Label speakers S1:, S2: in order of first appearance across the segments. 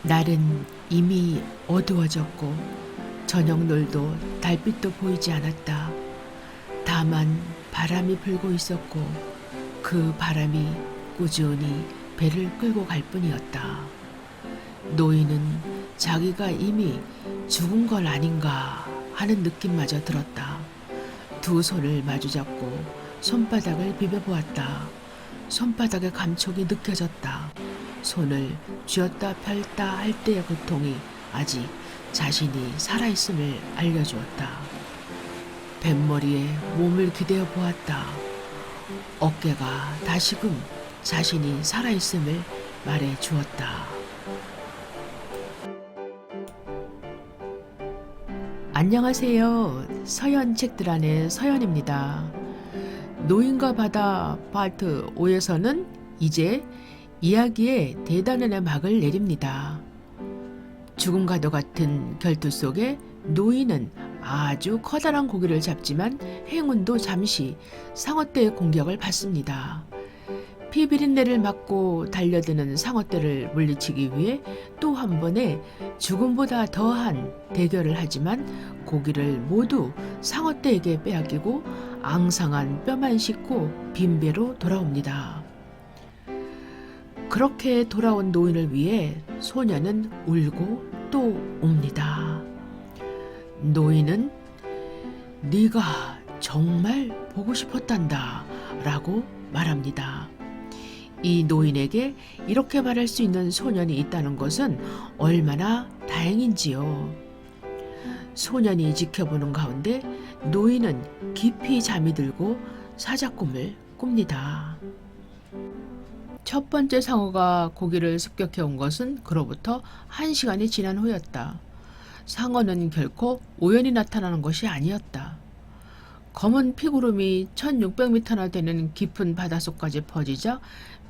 S1: 날은 이미 어두워졌고 저녁놀도 달빛도 보이지 않았다. 다만 바람이 불고 있었고 그 바람이 꾸준히 배를 끌고 갈 뿐이었다. 노인은 자기가 이미 죽은 건 아닌가 하는 느낌마저 들었다. 두 손을 마주잡고 손바닥을 비벼보았다. 손바닥의 감촉이 느껴졌다. 손을 쥐었다 펼다 할 때의 고통이 아직 자신이 살아있음을 알려주었다. 뱃머리에 몸을 기대어 보았다. 어깨가 다시금 자신이 살아있음을 말해주었다. 안녕하세요. 서연책들 안의 서연입니다. 노인과 바다 파트 5에서는 이제 이야기의 대단원의 막을 내립니다. 죽음과도 같은 결투 속에 노인은 아주 커다란 고기를 잡지만 행운도 잠시 상어떼의 공격을 받습니다. 피비린내를 맡고 달려드는 상어떼를 물리치기 위해 또 한 번의 죽음보다 더한 대결을 하지만 고기를 모두 상어떼에게 빼앗기고 앙상한 뼈만 씻고 빈배로 돌아옵니다. 그렇게 돌아온 노인을 위해 소녀는 울고 또 옵니다. 노인은 네가 정말 보고 싶었단다 라고 말합니다. 이 노인에게 이렇게 말할 수 있는 소년이 있다는 것은 얼마나 다행인지요. 소년이 지켜보는 가운데 노인은 깊이 잠이 들고 사자꿈을 꿉니다. 첫 번째 상어가 고기를 습격해 온 것은 그로부터 1시간이 지난 후였다. 상어는 결코 우연히 나타나는 것이 아니었다. 검은 피구름이 1600m나 되는 깊은 바닷속까지 퍼지자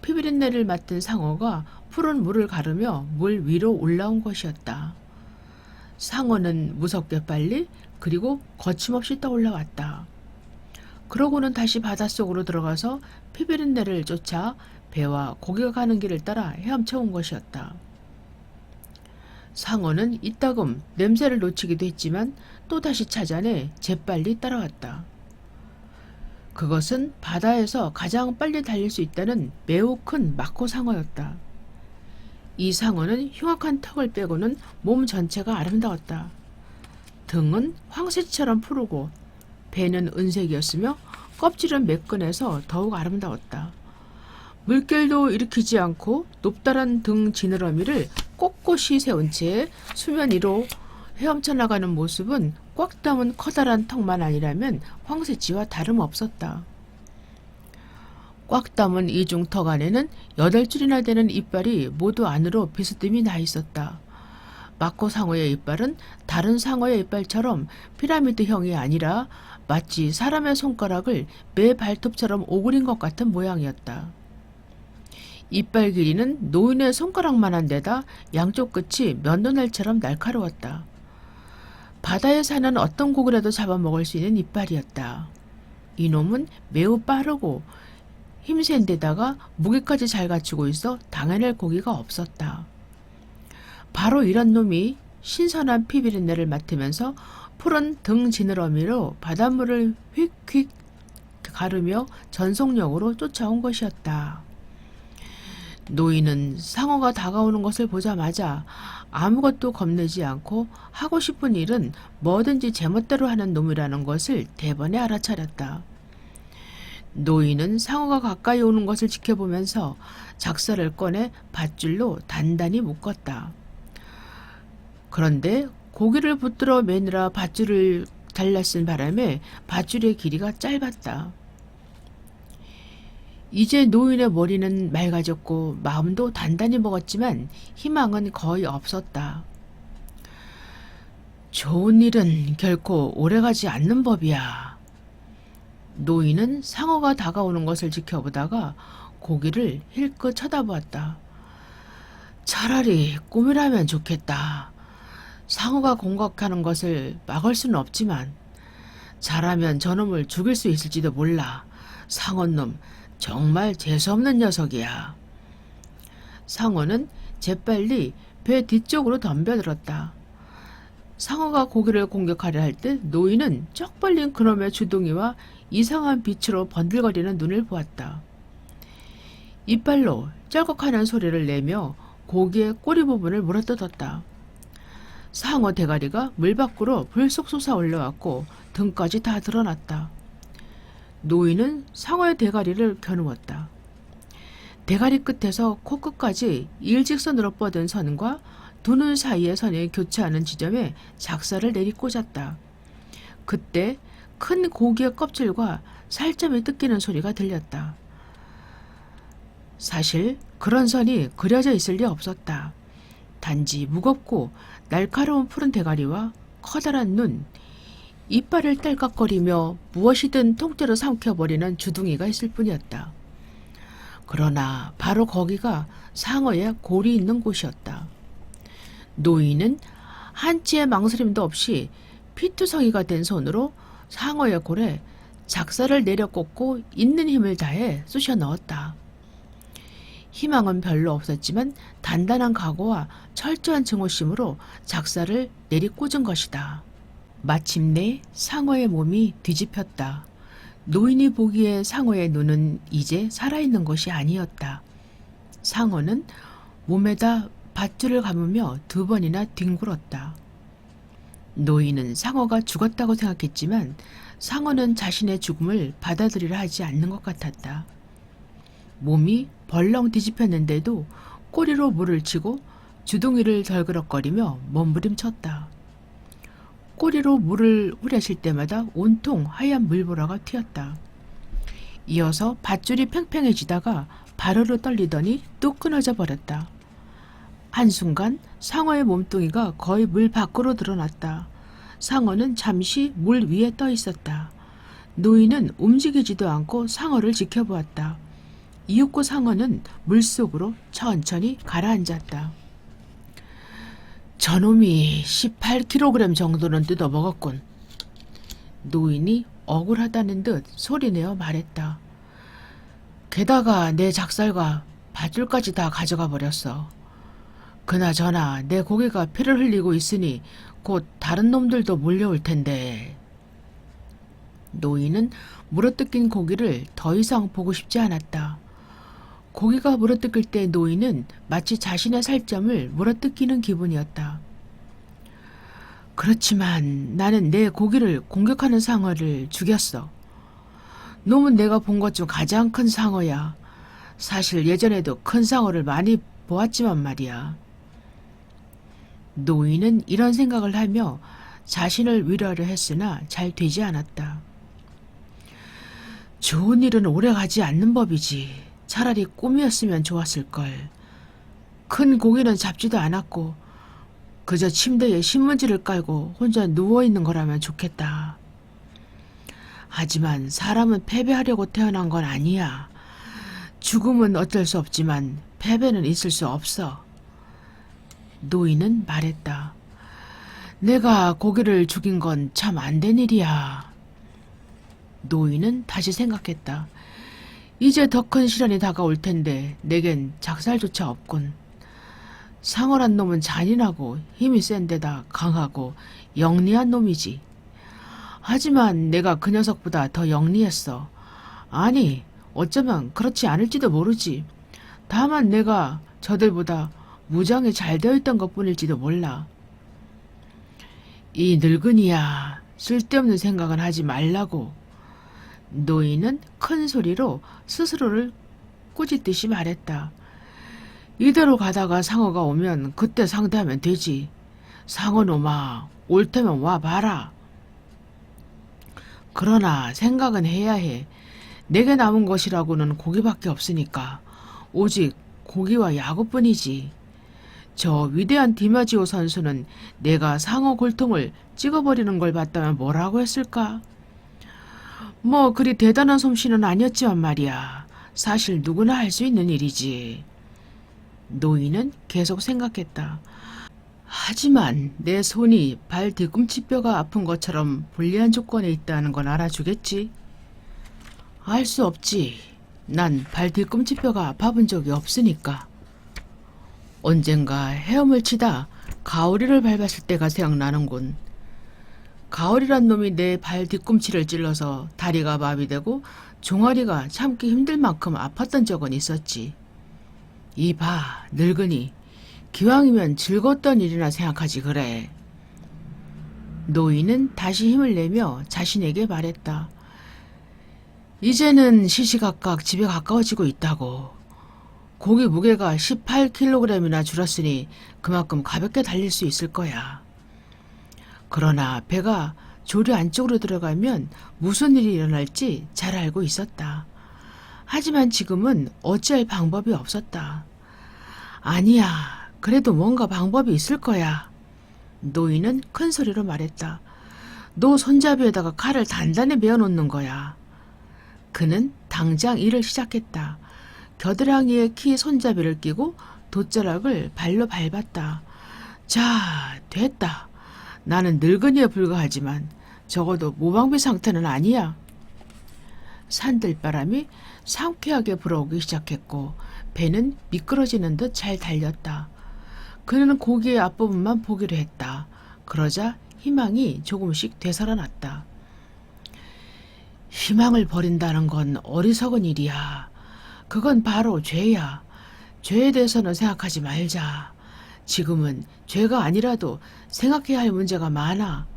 S1: 피비린내를 맡은 상어가 푸른 물을 가르며 물 위로 올라온 것이었다. 상어는 무섭게 빨리 그리고 거침없이 떠올라왔다. 그러고는 다시 바닷속으로 들어가서 피비린내를 쫓아 배와 고기가 가는 길을 따라 헤엄쳐온 것이었다. 상어는 이따금 냄새를 놓치기도 했지만 또다시 찾아내 재빨리 따라왔다. 그것은 바다에서 가장 빨리 달릴 수 있다는 매우 큰 마코 상어였다. 이 상어는 흉악한 턱을 빼고는 몸 전체가 아름다웠다. 등은 황새처럼 푸르고 배는 은색이었으며 껍질은 매끈해서 더욱 아름다웠다. 물결도 일으키지 않고 높다란 등 지느러미를 꼿꼿이 세운 채 수면 위로 헤엄쳐 나가는 모습은 꽉 담은 커다란 턱만 아니라면 황새치와 다름없었다. 꽉 담은 이중턱 안에는 8줄이나 되는 이빨이 모두 안으로 비스듬히 나 있었다. 마코 상어의 이빨은 다른 상어의 이빨처럼 피라미드형이 아니라 마치 사람의 손가락을 매 발톱처럼 오그린 것 같은 모양이었다. 이빨 길이는 노인의 손가락만한 데다 양쪽 끝이 면도날처럼 날카로웠다. 바다에 사는 어떤 고기라도 잡아먹을 수 있는 이빨이었다. 이놈은 매우 빠르고 힘센 데다가 무게까지 잘 갖추고 있어 당해낼 고기가 없었다. 바로 이런 놈이 신선한 피비린내를 맡으면서 푸른 등 지느러미로 바닷물을 휙휙 가르며 전속력으로 쫓아온 것이었다. 노인은 상어가 다가오는 것을 보자마자 아무것도 겁내지 않고 하고 싶은 일은 뭐든지 제멋대로 하는 놈이라는 것을 대번에 알아차렸다. 노인은 상어가 가까이 오는 것을 지켜보면서 작사를 꺼내 밧줄로 단단히 묶었다. 그런데 고기를 붙들어 매느라 밧줄을 달라쓴 바람에 밧줄의 길이가 짧았다. 이제 노인의 머리는 맑아졌고 마음도 단단히 먹었지만 희망은 거의 없었다. 좋은 일은 결코 오래가지 않는 법이야. 노인은 상어가 다가오는 것을 지켜보다가 고기를 힐끗 쳐다보았다. 차라리 꿈이라면 좋겠다. 상어가 공격하는 것을 막을 수는 없지만 잘하면 저놈을 죽일 수 있을지도 몰라. 상어놈 정말 재수없는 녀석이야. 상어는 재빨리 배 뒤쪽으로 덤벼들었다. 상어가 고기를 공격하려 할 때 노인은 쩍 벌린 그놈의 주둥이와 이상한 빛으로 번들거리는 눈을 보았다. 이빨로 쩔꺽하는 소리를 내며 고기의 꼬리 부분을 물어뜯었다. 상어 대가리가 물 밖으로 불쑥 솟아 올라왔고 등까지 다 드러났다. 노인은 상어의 대가리를 겨누었다. 대가리 끝에서 코끝까지 일직선으로 뻗은 선과 두 눈 사이의 선이 교차하는 지점에 작사를 내리꽂았다. 그때 큰 고기의 껍질과 살점이 뜯기는 소리가 들렸다. 사실 그런 선이 그려져 있을 리 없었다. 단지 무겁고 날카로운 푸른 대가리와 커다란 눈, 이빨을 딸깍거리며 무엇이든 통째로 삼켜버리는 주둥이가 있을 뿐이었다. 그러나 바로 거기가 상어의 골이 있는 곳이었다. 노인은 한치의 망설임도 없이 피투성이가 된 손으로 상어의 골에 작사를 내려 꽂고 있는 힘을 다해 쑤셔 넣었다. 희망은 별로 없었지만 단단한 각오와 철저한 증오심으로 작사를 내리꽂은 것이다. 마침내 상어의 몸이 뒤집혔다. 노인이 보기에 상어의 눈은 이제 살아있는 것이 아니었다. 상어는 몸에다 밧줄을 감으며 2번이나 뒹굴었다. 노인은 상어가 죽었다고 생각했지만 상어는 자신의 죽음을 받아들이려 하지 않는 것 같았다. 몸이 벌렁 뒤집혔는데도 꼬리로 물을 치고 주둥이를 덜그럭거리며 몸부림쳤다. 꼬리로 물을 후려칠 때마다 온통 하얀 물보라가 튀었다. 이어서 밧줄이 팽팽해지다가 바로로 떨리더니 뚝 끊어져 버렸다. 한순간 상어의 몸뚱이가 거의 물 밖으로 드러났다. 상어는 잠시 물 위에 떠 있었다. 노인은 움직이지도 않고 상어를 지켜보았다. 이윽고 상어는 물속으로 천천히 가라앉았다. 저놈이 18kg 정도는 뜯어먹었군. 노인이 억울하다는 듯 소리내어 말했다. 게다가 내 작살과 밧줄까지 다 가져가 버렸어. 그나저나 내 고기가 피를 흘리고 있으니 곧 다른 놈들도 몰려올 텐데. 노인은 물어뜯긴 고기를 더 이상 보고 싶지 않았다. 고기가 물어뜯길 때 노인은 마치 자신의 살점을 물어뜯기는 기분이었다. 그렇지만 나는 내 고기를 공격하는 상어를 죽였어. 놈은 내가 본 것 중 가장 큰 상어야. 사실 예전에도 큰 상어를 많이 보았지만 말이야. 노인은 이런 생각을 하며 자신을 위로하려 했으나 잘 되지 않았다. 좋은 일은 오래가지 않는 법이지. 차라리 꿈이었으면 좋았을걸. 큰 고기는 잡지도 않았고 그저 침대에 신문지를 깔고 혼자 누워있는 거라면 좋겠다. 하지만 사람은 패배하려고 태어난 건 아니야. 죽음은 어쩔 수 없지만 패배는 있을 수 없어. 노인은 말했다. 내가 고기를 죽인 건 참 안 된 일이야. 노인은 다시 생각했다. 이제 더 큰 시련이 다가올 텐데 내겐 작살조차 없군. 상어란 놈은 잔인하고 힘이 센 데다 강하고 영리한 놈이지. 하지만 내가 그 녀석보다 더 영리했어. 아니, 어쩌면 그렇지 않을지도 모르지. 다만 내가 저들보다 무장이 잘 되어 있던 것뿐일지도 몰라. 이 늙은이야, 쓸데없는 생각은 하지 말라고. 노인은 큰 소리로 스스로를 꾸짖듯이 말했다. 이대로 가다가 상어가 오면 그때 상대하면 되지. 상어놈아, 올 테면 와봐라. 그러나 생각은 해야 해. 내게 남은 것이라고는 고기밖에 없으니까. 오직 고기와 야구뿐이지. 저 위대한 디마지오 선수는 내가 상어 골통을 찍어버리는 걸 봤다면 뭐라고 했을까? 뭐 그리 대단한 솜씨는 아니었지만 말이야. 사실 누구나 할 수 있는 일이지. 노인은 계속 생각했다. 하지만 내 손이 발 뒤꿈치뼈가 아픈 것처럼 불리한 조건에 있다는 건 알아주겠지? 알 수 없지. 난 발 뒤꿈치뼈가 아파본 적이 없으니까. 언젠가 헤엄을 치다 가오리를 밟았을 때가 생각나는군. 가오리란 놈이 내 발 뒤꿈치를 찔러서 다리가 마비되고 종아리가 참기 힘들 만큼 아팠던 적은 있었지. 이봐, 늙은이. 기왕이면 즐거웠던 일이나 생각하지 그래. 노인은 다시 힘을 내며 자신에게 말했다. 이제는 시시각각 집에 가까워지고 있다고. 고기 무게가 18kg이나 줄었으니 그만큼 가볍게 달릴 수 있을 거야. 그러나 배가 조류 안쪽으로 들어가면 무슨 일이 일어날지 잘 알고 있었다. 하지만 지금은 어찌할 방법이 없었다. 아니야, 그래도 뭔가 방법이 있을 거야. 노인은 큰 소리로 말했다. 너 손잡이에다가 칼을 단단히 메어놓는 거야. 그는 당장 일을 시작했다. 겨드랑이에 키 손잡이를 끼고 돛자락을 발로 밟았다. 자, 됐다. 나는 늙은이에 불과하지만 적어도 무방비 상태는 아니야. 산들바람이 상쾌하게 불어오기 시작했고 배는 미끄러지는 듯 잘 달렸다. 그는 고기의 앞부분만 보기로 했다. 그러자 희망이 조금씩 되살아났다. 희망을 버린다는 건 어리석은 일이야. 그건 바로 죄야. 죄에 대해서는 생각하지 말자. 지금은 죄가 아니라도 생각해야 할 문제가 많아.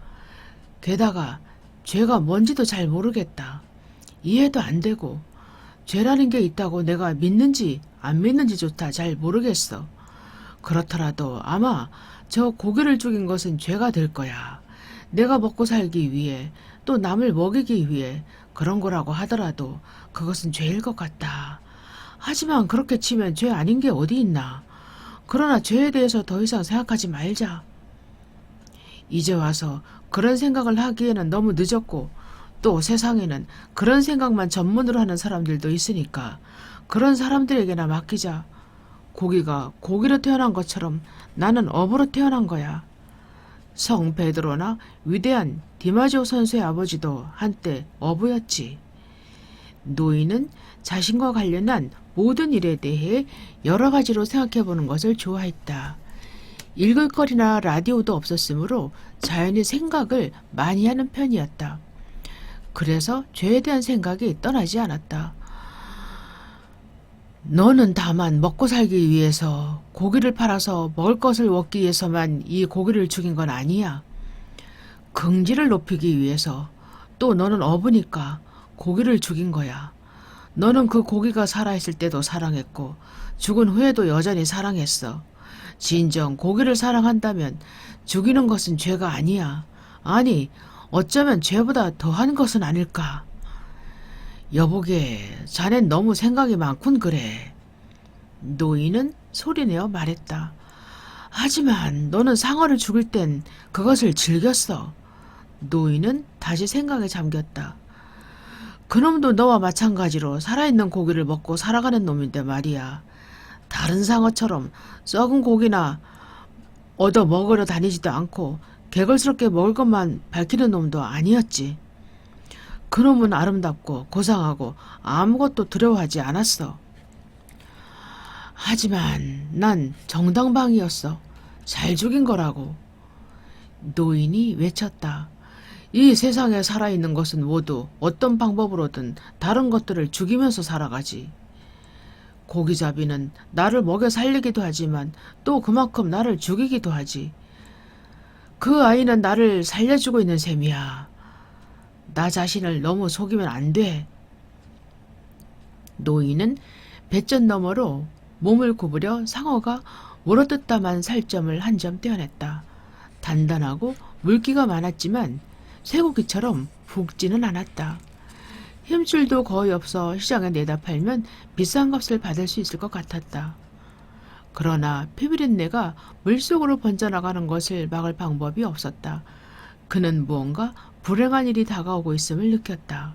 S1: 게다가 죄가 뭔지도 잘 모르겠다. 이해도 안 되고 죄라는 게 있다고 내가 믿는지 안 믿는지조차 잘 모르겠어. 그렇더라도 아마 저 고기를 죽인 것은 죄가 될 거야. 내가 먹고 살기 위해 또 남을 먹이기 위해 그런 거라고 하더라도 그것은 죄일 것 같다. 하지만 그렇게 치면 죄 아닌 게 어디 있나. 그러나 죄에 대해서 더 이상 생각하지 말자. 이제 와서 그런 생각을 하기에는 너무 늦었고 또 세상에는 그런 생각만 전문으로 하는 사람들도 있으니까 그런 사람들에게나 맡기자. 고기가 고기로 태어난 것처럼 나는 어부로 태어난 거야. 성 베드로나 위대한 디마지오 선수의 아버지도 한때 어부였지. 노인은 자신과 관련한 모든 일에 대해 여러 가지로 생각해보는 것을 좋아했다. 읽을 거리나 라디오도 없었으므로 자연히 생각을 많이 하는 편이었다. 그래서 죄에 대한 생각이 떠나지 않았다. 너는 다만 먹고 살기 위해서 고기를 팔아서 먹을 것을 얻기 위해서만 이 고기를 죽인 건 아니야. 긍지를 높이기 위해서 또 너는 어부니까 고기를 죽인 거야. 너는 그 고기가 살아있을 때도 사랑했고 죽은 후에도 여전히 사랑했어. 진정 고기를 사랑한다면 죽이는 것은 죄가 아니야. 아니, 어쩌면 죄보다 더한 것은 아닐까. 여보게, 자넨 너무 생각이 많군 그래. 노인은 소리내어 말했다. 하지만 너는 상어를 죽일 땐 그것을 즐겼어. 노인은 다시 생각에 잠겼다. 그놈도 너와 마찬가지로 살아있는 고기를 먹고 살아가는 놈인데 말이야. 다른 상어처럼 썩은 고기나 얻어 먹으러 다니지도 않고 개걸스럽게 먹을 것만 밝히는 놈도 아니었지. 그놈은 아름답고 고상하고 아무것도 두려워하지 않았어. 하지만 난 정당방위였어. 잘 죽인 거라고. 노인이 외쳤다. 이 세상에 살아있는 것은 모두 어떤 방법으로든 다른 것들을 죽이면서 살아가지. 고기잡이는 나를 먹여 살리기도 하지만 또 그만큼 나를 죽이기도 하지. 그 아이는 나를 살려주고 있는 셈이야. 나 자신을 너무 속이면 안 돼. 노인은 뱃전 너머로 몸을 구부려 상어가 물어뜯다만 살점을 한 점 떼어냈다. 단단하고 물기가 많았지만 쇠고기처럼 붓지는 않았다. 힘줄도 거의 없어 시장에 내다 팔면 비싼 값을 받을 수 있을 것 같았다. 그러나 피비린내가 물속으로 번져나가는 것을 막을 방법이 없었다. 그는 무언가 불행한 일이 다가오고 있음을 느꼈다.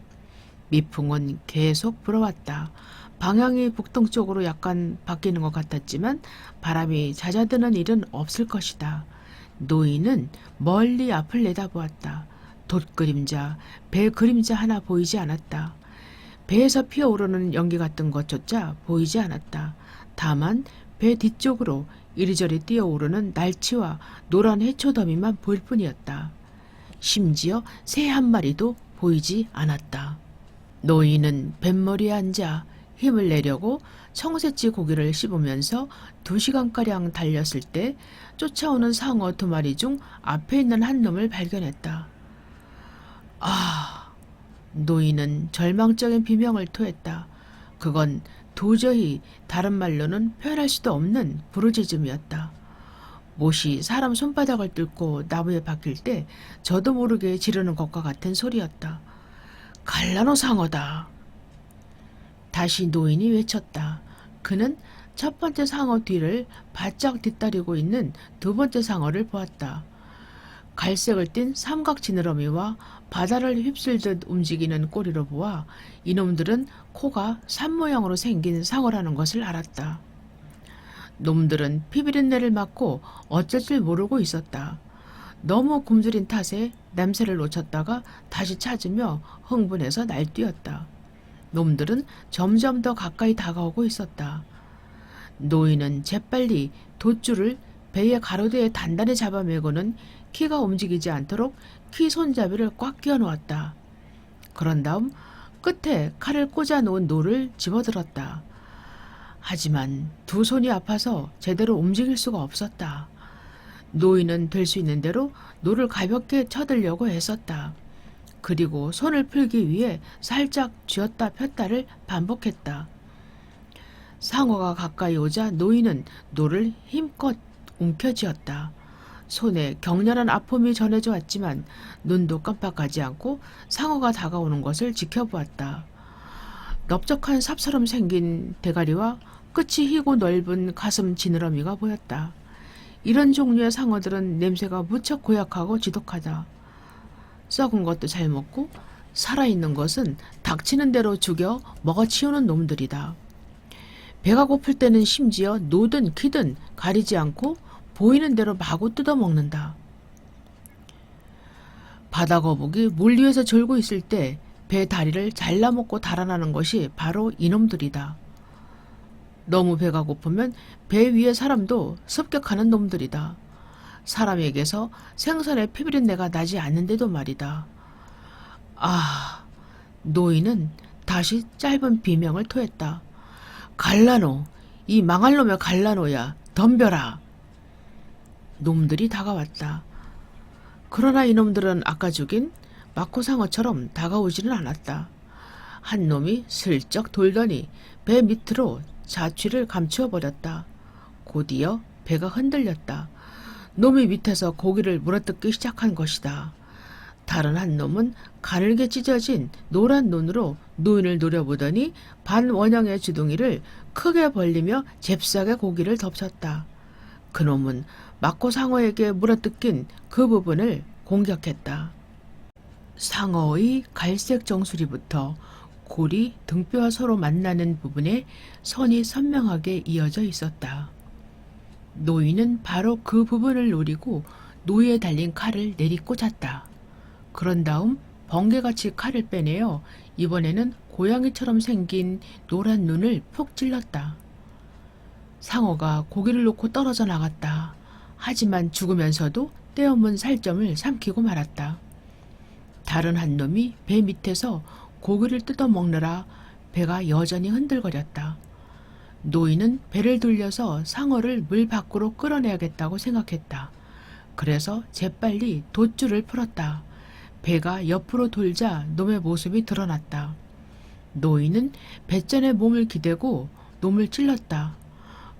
S1: 미풍은 계속 불어왔다. 방향이 북동쪽으로 약간 바뀌는 것 같았지만 바람이 잦아드는 일은 없을 것이다. 노인은 멀리 앞을 내다보았다. 돛그림자, 배 그림자 하나 보이지 않았다. 배에서 피어오르는 연기 같은 것조차 보이지 않았다. 다만 배 뒤쪽으로 이리저리 뛰어오르는 날치와 노란 해초더미만 보일 뿐이었다. 심지어 새 한 마리도 보이지 않았다. 노인은 뱃머리에 앉아 힘을 내려고 청새치 고기를 씹으면서 2시간가량 달렸을 때 쫓아오는 상어 2마리 중 앞에 있는 한 놈을 발견했다. 아, 노인은 절망적인 비명을 토했다. 그건 도저히 다른 말로는 표현할 수도 없는 부르짖음이었다. 못이 사람 손바닥을 뚫고 나무에 박힐 때 저도 모르게 지르는 것과 같은 소리였다. 갈라노 상어다. 다시 노인이 외쳤다. 그는 첫 번째 상어 뒤를 바짝 뒤따르고 있는 2번째 상어를 보았다. 갈색을 띤 삼각 지느러미와 바다를 휩쓸듯 움직이는 꼬리로 보아 이놈들은 코가 산 모양으로 생긴 상어라는 것을 알았다. 놈들은 피비린내를 맡고 어쩔 줄 모르고 있었다. 너무 굶주린 탓에 냄새를 놓쳤다가 다시 찾으며 흥분해서 날뛰었다. 놈들은 점점 더 가까이 다가오고 있었다. 노인은 재빨리 돛줄을 배의 가로대에 단단히 잡아매고는 키가 움직이지 않도록 키 손잡이를 꽉 끼워 놓았다. 그런 다음 끝에 칼을 꽂아 놓은 노를 집어들었다. 하지만 2 손이 아파서 제대로 움직일 수가 없었다. 노인은 될 수 있는 대로 노를 가볍게 쳐들려고 애썼다. 그리고 손을 풀기 위해 살짝 쥐었다 폈다를 반복했다. 상어가 가까이 오자 노인은 노를 힘껏 움켜쥐었다. 손에 격렬한 아픔이 전해져 왔지만 눈도 깜빡하지 않고 상어가 다가오는 것을 지켜보았다. 넓적한 삽처럼 생긴 대가리와 끝이 희고 넓은 가슴 지느러미가 보였다. 이런 종류의 상어들은 냄새가 무척 고약하고 지독하다. 썩은 것도 잘 먹고 살아있는 것은 닥치는 대로 죽여 먹어치우는 놈들이다. 배가 고플 때는 심지어 노든 키든 가리지 않고 보이는 대로 마구 뜯어먹는다. 바다거북이 물 위에서 졸고 있을 때 배 다리를 잘라먹고 달아나는 것이 바로 이놈들이다. 너무 배가 고프면 배 위의 사람도 습격하는 놈들이다. 사람에게서 생선의 피비린내가 나지 않는데도 말이다. 아, 노인은 다시 짧은 비명을 토했다. 갈라노, 이 망할 놈의 갈라노야, 덤벼라. 놈들이 다가왔다. 그러나 이놈들은 아까 죽인 마코상어처럼 다가오지는 않았다. 한 놈이 슬쩍 돌더니 배 밑으로 자취를 감추어 버렸다. 곧이어 배가 흔들렸다. 놈이 밑에서 고기를 물어뜯기 시작한 것이다. 다른 한 놈은 가늘게 찢어진 노란 눈으로 노인을 노려보더니 반원형의 주둥이를 크게 벌리며 잽싸게 고기를 덮쳤다. 그놈은 마코상어에게 물어뜯긴 그 부분을 공격했다. 상어의 갈색 정수리부터 골이 등뼈와 서로 만나는 부분에 선이 선명하게 이어져 있었다. 노인은 바로 그 부분을 노리고 노에 달린 칼을 내리꽂았다. 그런 다음 번개같이 칼을 빼내어 이번에는 고양이처럼 생긴 노란 눈을 푹 찔렀다. 상어가 고기를 놓고 떨어져 나갔다. 하지만 죽으면서도 떼어문 살점을 삼키고 말았다. 다른 한 놈이 배 밑에서 고기를 뜯어먹느라 배가 여전히 흔들거렸다. 노인은 배를 돌려서 상어를 물 밖으로 끌어내야겠다고 생각했다. 그래서 재빨리 돛줄을 풀었다. 배가 옆으로 돌자 놈의 모습이 드러났다. 노인은 배전에 몸을 기대고 놈을 찔렀다.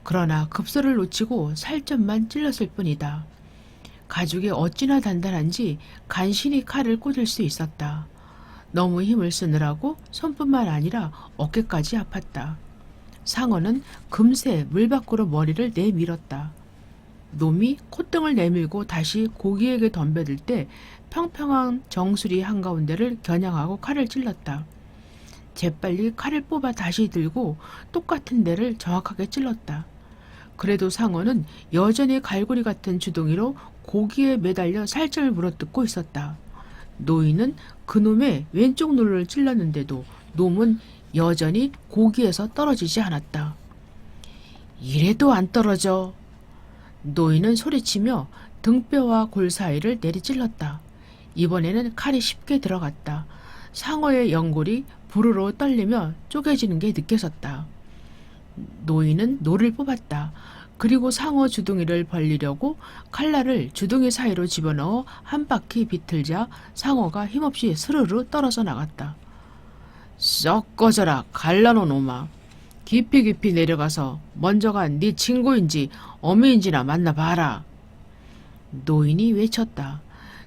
S1: 그러나 급소를 놓치고 살점만 찔렀을 뿐이다. 가죽이 어찌나 단단한지 간신히 칼을 꽂을 수 있었다. 너무 힘을 쓰느라고 손뿐만 아니라 어깨까지 아팠다. 상어는 금세 물 밖으로 머리를 내밀었다. 놈이 콧등을 내밀고 다시 고기에게 덤벼들 때 평평한 정수리 한가운데를 겨냥하고 칼을 찔렀다. 재빨리 칼을 뽑아 다시 들고 똑같은 데를 정확하게 찔렀다. 그래도 상어는 여전히 갈고리 같은 주둥이로 고기에 매달려 살점을 물어뜯고 있었다. 노인은 그놈의 왼쪽 눈을 찔렀는데도 놈은 여전히 고기에서 떨어지지 않았다. 이래도 안 떨어져. 노인은 소리치며 등뼈와 골 사이를 내리찔렀다. 이번에는 칼이 쉽게 들어갔다. 상어의 연골이 부르르 떨리며 쪼개지는 게 느껴졌다. 노인은 노를 뽑았다. 그리고 상어 주둥이를 벌리려고 칼날을 주둥이 사이로 집어넣어 한 바퀴 비틀자 상어가 힘없이 스르르 떨어져 나갔다. 썩 꺼져라 갈라놓은 놈아. 깊이 깊이 내려가서 먼저 간 네 친구인지 어미인지나 만나봐라. 노인이 외쳤다.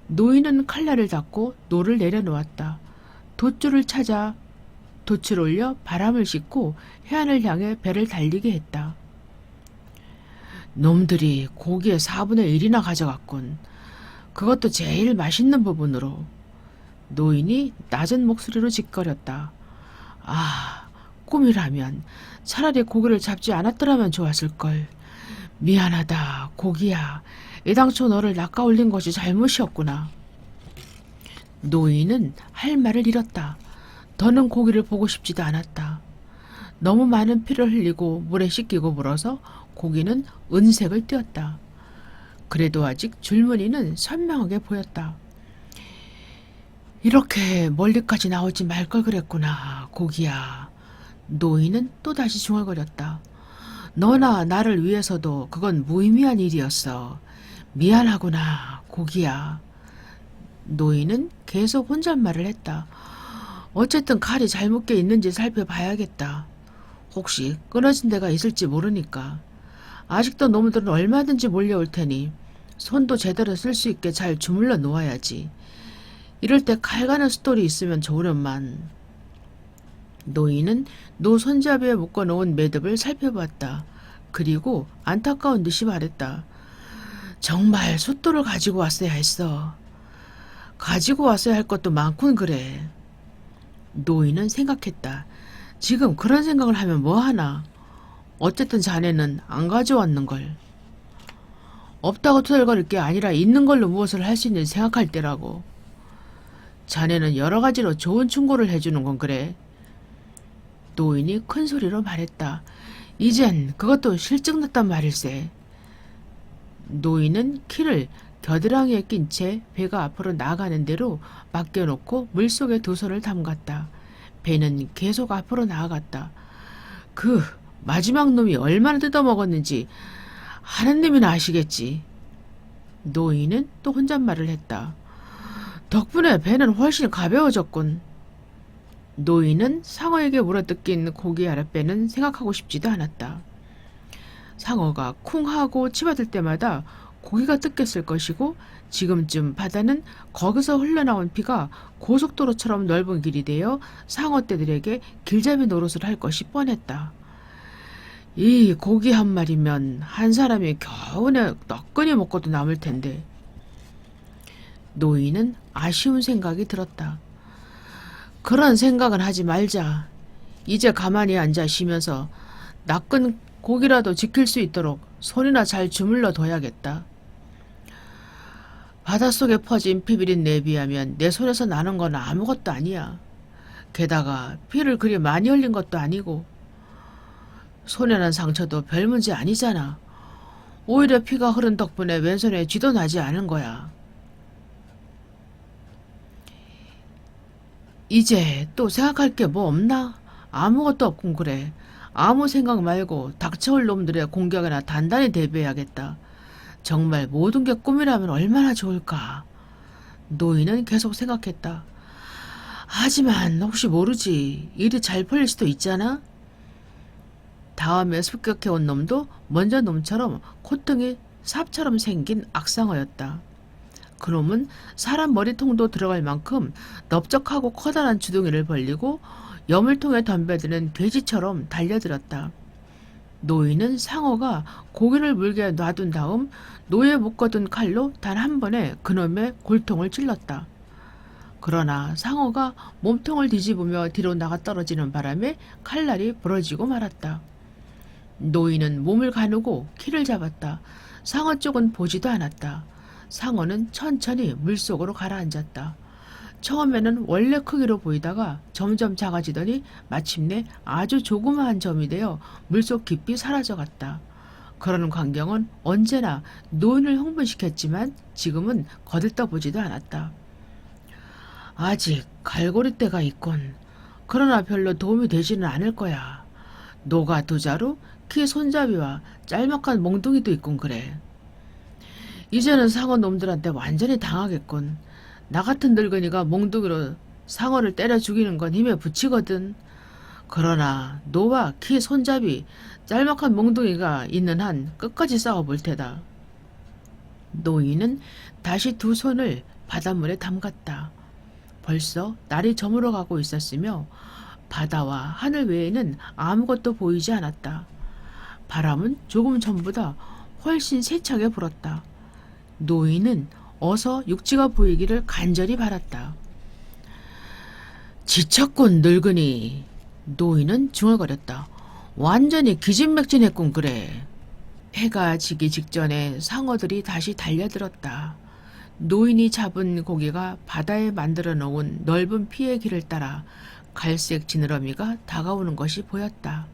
S1: 노인은 칼날을 닫고 노를 내려놓았다. 돛줄을 찾아 돛을 올려 바람을 싣고 해안을 향해 배를 달리게 했다. 놈들이 고기의 4분의 1이나 가져갔군. 그것도 제일 맛있는 부분으로. 노인이 낮은 목소리로 짓거렸다. 아, 꿈이라면 차라리 고기를 잡지 않았더라면 좋았을걸. 미안하다, 고기야. 애당초 너를 낚아올린 것이 잘못이었구나. 노인은 할 말을 잃었다. 더는 고기를 보고 싶지도 않았다. 너무 많은 피를 흘리고 물에 씻기고 물어서 고기는 은색을 띠었다. 그래도 아직 줄무늬는 선명하게 보였다. 이렇게 멀리까지 나오지 말 걸 그랬구나, 고기야. 노인은 또다시 중얼거렸다. 너나 나를 위해서도 그건 무의미한 일이었어. 미안하구나, 고기야. 노인은 계속 혼잣말을 했다. 어쨌든 칼이 잘못 껴 있는지 살펴봐야겠다. 혹시 끊어진 데가 있을지 모르니까. 아직도 놈들은 얼마든지 몰려올 테니 손도 제대로 쓸 수 있게 잘 주물러 놓아야지. 이럴 때 칼 가는 숫돌이 있으면 좋으련만. 노인은 노 손잡이에 묶어놓은 매듭을 살펴봤다. 그리고 안타까운 듯이 말했다. 정말 숫돌을 가지고 왔어야 했어. 가지고 왔어야 할 것도 많군 그래. 노인은 생각했다. 지금 그런 생각을 하면 뭐하나. 어쨌든 자네는 안 가져왔는걸. 없다고 투덜거릴 게 아니라 있는 걸로 무엇을 할 수 있는지 생각할 때라고. 자네는 여러 가지로 좋은 충고를 해주는 건 그래. 노인이 큰 소리로 말했다. 이젠 그것도 실증났단 말일세. 노인은 키를 겨드랑이에 낀 채 배가 앞으로 나가는 대로 맡겨놓고 물속에 두 손을 담갔다. 배는 계속 앞으로 나아갔다. 그 마지막 놈이 얼마나 뜯어먹었는지 하느님이나 아시겠지. 노인은 또 혼잣말을 했다. 덕분에 배는 훨씬 가벼워졌군. 노인은 상어에게 물어뜯긴 고기 아랫배는 생각하고 싶지도 않았다. 상어가 쿵 하고 치받을 때마다 고기가 뜯겼을 것이고 지금쯤 바다는 거기서 흘러나온 피가 고속도로처럼 넓은 길이 되어 상어떼들에게 길잡이 노릇을 할 것이 뻔했다. 이 고기 한 마리면 한 사람이 겨우내 너끈히 먹고도 남을 텐데. 노인은 아쉬운 생각이 들었다. 그런 생각은 하지 말자. 이제 가만히 앉아 쉬면서 낚은 고기라도 지킬 수 있도록 손이나 잘 주물러 둬야겠다. 바닷속에 퍼진 피비린내에 비하면 내 손에서 나는 건 아무것도 아니야. 게다가 피를 그리 많이 흘린 것도 아니고 손에 난 상처도 별 문제 아니잖아. 오히려 피가 흐른 덕분에 왼손에 쥐도 나지 않은 거야. 이제 또 생각할 게 뭐 없나? 아무것도 없군 그래. 아무 생각 말고 닥쳐올 놈들의 공격에나 단단히 대비해야겠다. 정말 모든 게 꿈이라면 얼마나 좋을까. 노인은 계속 생각했다. 하지만 혹시 모르지. 일이 잘 풀릴 수도 있잖아. 다음에 습격해온 놈도 먼저 놈처럼 콧등이 삽처럼 생긴 악상어였다. 그놈은 사람 머리통도 들어갈 만큼 넓적하고 커다란 주둥이를 벌리고 여물통에 덤벼드는 돼지처럼 달려들었다. 노인은 상어가 고기를 물게 놔둔 다음 노에 묶어둔 칼로 단 한 번에 그놈의 골통을 찔렀다. 그러나 상어가 몸통을 뒤집으며 뒤로 나가 떨어지는 바람에 칼날이 부러지고 말았다. 노인은 몸을 가누고 키를 잡았다. 상어 쪽은 보지도 않았다. 상어는 천천히 물속으로 가라앉았다. 처음에는 원래 크기로 보이다가 점점 작아지더니 마침내 아주 조그마한 점이 되어 물속 깊이 사라져갔다. 그런 광경은 언제나 노인을 흥분시켰지만 지금은 거들떠보지도 않았다. 아직 갈고리 때가 있군. 그러나 별로 도움이 되지는 않을 거야. 노가 두 자루, 키 손잡이와 짤막한 몽둥이도 있군 그래. 이제는 상어 놈들한테 완전히 당하겠군. 나 같은 늙은이가 몽둥이로 상어를 때려 죽이는 건 힘에 부치거든. 그러나 노와 키 손잡이, 짤막한 몽둥이가 있는 한 끝까지 싸워볼 테다. 노인은 다시 두 손을 바닷물에 담갔다. 벌써 날이 저물어 가고 있었으며 바다와 하늘 외에는 아무것도 보이지 않았다. 바람은 조금 전보다 훨씬 세차게 불었다. 노인은 어서 육지가 보이기를 간절히 바랐다. 지쳤군 늙은이. 노인은 중얼거렸다. 완전히 기진맥진했군 그래. 해가 지기 직전에 상어들이 다시 달려들었다. 노인이 잡은 고기가 바다에 만들어 놓은 넓은 피의 길을 따라 갈색 지느러미가 다가오는 것이 보였다.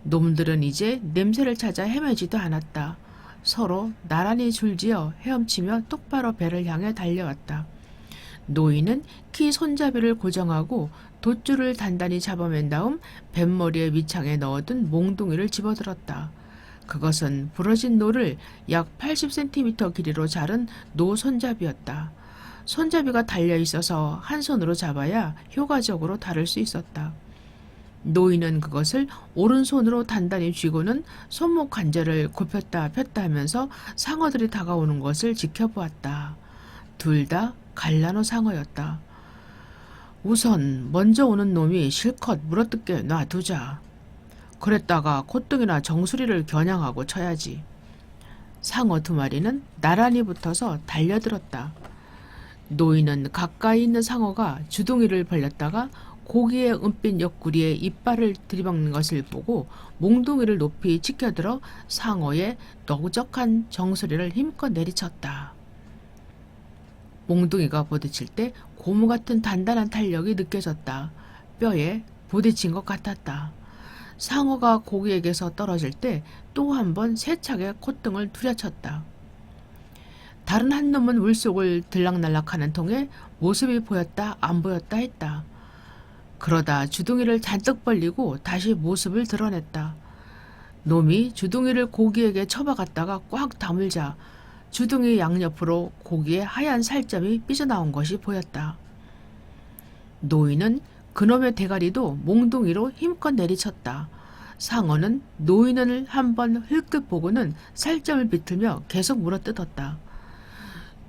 S1: 놈들은 이제 냄새를 찾아 헤매지도 않았다. 서로 나란히 줄지어 헤엄치며 똑바로 배를 향해 달려왔다. 노인은 키 손잡이를 고정하고 돛줄을 단단히 잡아맨 다음 뱃머리에 밑창에 넣어둔 몽둥이를 집어들었다. 그것은 부러진 노를 약 80cm 길이로 자른 노 손잡이였다. 손잡이가 달려있어서 한 손으로 잡아야 효과적으로 다룰 수 있었다. 노인은 그것을 오른손으로 단단히 쥐고는 손목 관절을 굽혔다 폈다 하면서 상어들이 다가오는 것을 지켜보았다. 둘 다 갈라노 상어였다. 우선 먼저 오는 놈이 실컷 물어뜯게 놔두자. 그랬다가 콧등이나 정수리를 겨냥하고 쳐야지. 상어 두 마리는 나란히 붙어서 달려들었다. 노인은 가까이 있는 상어가 주둥이를 벌렸다가 고기의 은빛 옆구리에 이빨을 들이박는 것을 보고 몽둥이를 높이 치켜들어 상어의 너적한 정수리를 힘껏 내리쳤다. 몽둥이가 부딪힐 때 고무 같은 단단한 탄력이 느껴졌다. 뼈에 부딪힌 것 같았다. 상어가 고기에게서 떨어질 때 또 한 번 세차게 콧등을 두려쳤다. 다른 한 놈은 물속을 들락날락하는 통에 모습이 보였다 안 보였다 했다. 그러다 주둥이를 잔뜩 벌리고 다시 모습을 드러냈다. 놈이 주둥이를 고기에게 쳐박았다가 꽉 다물자 주둥이 양옆으로 고기의 하얀 살점이 삐져나온 것이 보였다. 노인은 그놈의 대가리도 몽둥이로 힘껏 내리쳤다. 상어는 노인을 한번 흘끗 보고는 살점을 비틀며 계속 물어뜯었다.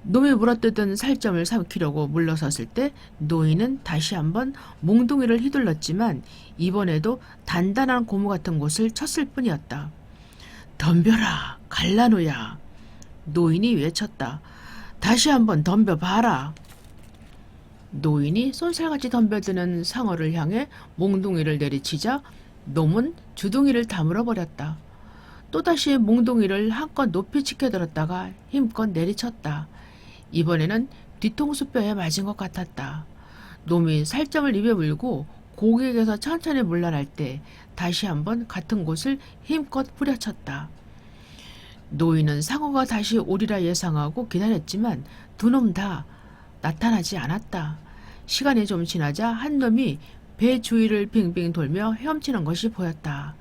S1: 놈이 물어뜯은 살점을 삼키려고 물러섰을 때 노인은 다시 한번 몽둥이를 휘둘렀지만 이번에도 단단한 고무 같은 곳을 쳤을 뿐이었다. 덤벼라 갈라노야. 노인이 외쳤다. 다시 한번 덤벼봐라. 노인이 쏜살같이 덤벼드는 상어를 향해 몽둥이를 내리치자 놈은 주둥이를 다물어 버렸다. 또다시 몽둥이를 한껏 높이 치켜들었다가 힘껏 내리쳤다. 이번에는 뒤통수 뼈에 맞은 것 같았다. 놈이 살점을 입에 물고 고기에게서 천천히 물러날 때 다시 한번 같은 곳을 힘껏 뿌려쳤다. 노인은 상어가 다시 오리라 예상하고 기다렸지만 두 놈 다 나타나지 않았다. 시간이 좀 지나자 한 놈이 배 주위를 빙빙 돌며 헤엄치는 것이 보였다.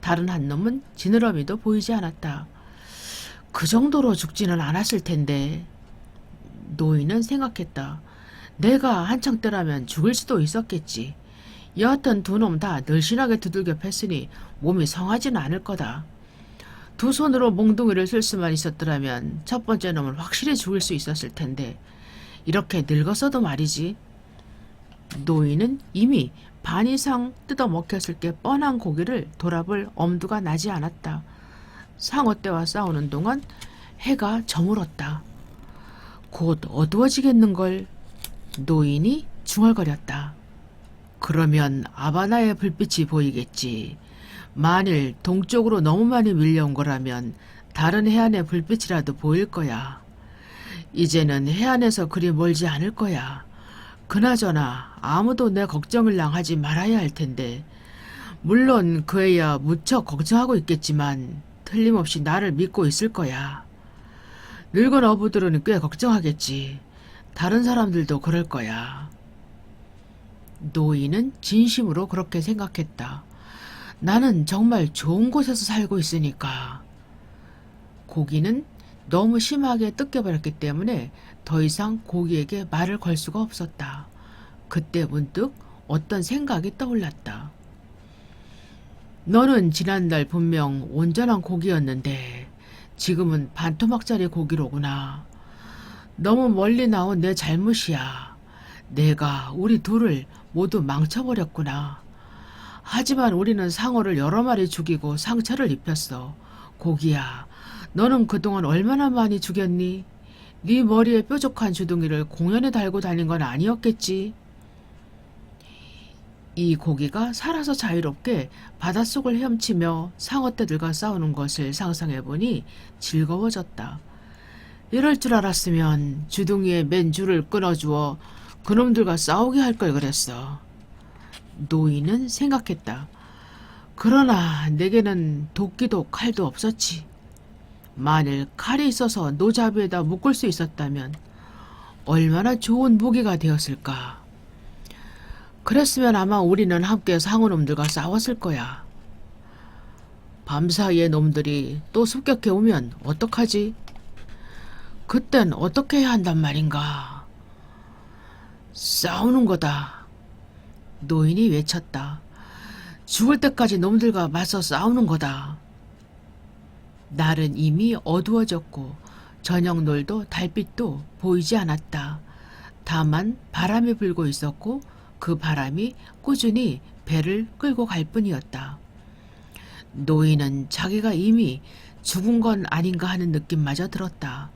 S1: 다른 한 놈은 지느러미도 보이지 않았다. 그 정도로 죽지는 않았을 텐데. 노인은 생각했다. 내가 한창 때라면 죽을 수도 있었겠지. 여하튼 두 놈 다 늘씬하게 두들겨 팼으니 몸이 성하지는 않을 거다. 두 손으로 몽둥이를 쓸 수만 있었더라면 첫 번째 놈은 확실히 죽을 수 있었을 텐데 이렇게 늙었어도 말이지. 노인은 이미 반 이상 뜯어먹혔을 게 뻔한 고기를 돌아볼 엄두가 나지 않았다. 상어떼와 싸우는 동안 해가 저물었다. 곧 어두워지겠는걸. 노인이 중얼거렸다. 그러면 아바나의 불빛이 보이겠지. 만일 동쪽으로 너무 많이 밀려온 거라면 다른 해안의 불빛이라도 보일 거야. 이제는 해안에서 그리 멀지 않을 거야. 그나저나 아무도 내 걱정을 하지 말아야 할 텐데. 물론 그 애야 무척 걱정하고 있겠지만 틀림없이 나를 믿고 있을 거야. 늙은 어부들은 꽤 걱정하겠지. 다른 사람들도 그럴 거야. 노인은 진심으로 그렇게 생각했다. 나는 정말 좋은 곳에서 살고 있으니까. 고기는 너무 심하게 뜯겨버렸기 때문에 더 이상 고기에게 말을 걸 수가 없었다. 그때 문득 어떤 생각이 떠올랐다. 너는 지난날 분명 온전한 고기였는데 지금은 반토막짜리 고기로구나. 너무 멀리 나온 내 잘못이야. 내가 우리 둘을 모두 망쳐버렸구나. 하지만 우리는 상어를 여러 마리 죽이고 상처를 입혔어. 고기야, 너는 그동안 얼마나 많이 죽였니? 네 머리에 뾰족한 주둥이를 공연에 달고 다닌 건 아니었겠지? 이 고기가 살아서 자유롭게 바닷속을 헤엄치며 상어떼들과 싸우는 것을 상상해보니 즐거워졌다. 이럴 줄 알았으면 주둥이에 맨 줄을 끊어주어 그놈들과 싸우게 할 걸 그랬어. 노인은 생각했다. 그러나 내게는 도끼도 칼도 없었지. 만일 칼이 있어서 노잡이에다 묶을 수 있었다면 얼마나 좋은 무기가 되었을까. 그랬으면 아마 우리는 함께 상어놈들과 싸웠을 거야. 밤사이에 놈들이 또 습격해 오면 어떡하지? 그땐 어떻게 해야 한단 말인가? 싸우는 거다. 노인이 외쳤다. 죽을 때까지 놈들과 맞서 싸우는 거다. 날은 이미 어두워졌고 저녁놀도 달빛도 보이지 않았다. 다만 바람이 불고 있었고 그 바람이 꾸준히 배를 끌고 갈 뿐이었다. 노인은 자기가 이미 죽은 건 아닌가 하는 느낌마저 들었다.